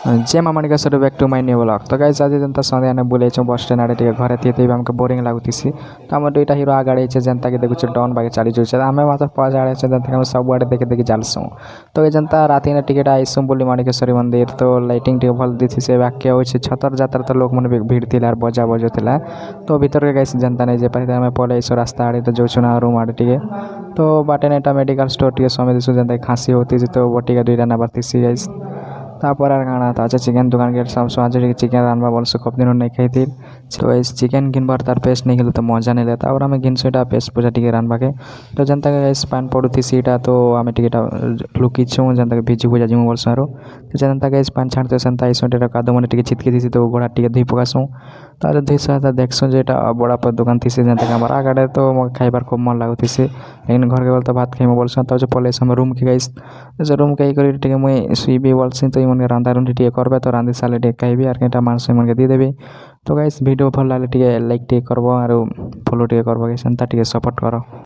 जे मामानिका सर back to my new blog तो गाइस आज जनता सन्ध्या बुले बस स्टैंड आड़े टे घर थी आमको बोरिंग लगुसी तो आम दुईटा हिरो आगे जनता के देखु डन बागे चली जाऊे आम मात्र पछाड़े जनता सब आड़े देखी देखी जालसुँ तो ये जनता राति टिकेट आईसुँ बोली माणिकेश्वरी मंदिर तो लाइटिंग टे भल दी से बाकी हो छतर जातर तो लोक मैंने भीड़ थी बजा बजुला तो भीतर के गाइस जनता नहीं जापारी आम पड़े आईसु रास्ता आड़े तो जाऊँ ना रूम आड़े टे तो बाटे ना मेडिकल स्टोर टे समय जनता खाँसी होती तो बटिका दुईटा ना बारती गाइस तापर आर काଣା तो अच्छा चिकेन दुकान के सब आज चिकेन रानबा बोलसु कब दिन नहीं खाई तो इस चिकेन किनबार तार पेस्ट नहीं खेल तो मजा नहीं लेता और आम घिनसुटा पेस्ट पूजा टी रानबा के तो जनता के पान पड़ुथी सीटा तो आम टिकेटा लुकीछुँ जनता के भिजी भुजा जिमु बोलसुँ तो जनता के पान छाड़ते संता आईसुँ कादो मैंने टी छिटकी थी तो गोड़ा टी धुई पकासुँ तो धुई सारा देखसुँ जो बड़ा पर दुकान थी जनता के हमारा आगे तो खाइबार खूब मन लगुथी लेकिन घर के बोल तो भात खाइम बोलसुँ तो पलैस रूम के गाइस रूम के टे मुई शुइबी बोलसी तो मन रंधा रुंधी टे करबे तो रांधि साले टे खाइबी और कईटा मानस मन के देदेवी तो गाइस वीडियो भल लगे टे लाइक टे करबो और फॉलो टे करबो गाइस एंता टे सपोर्ट करो।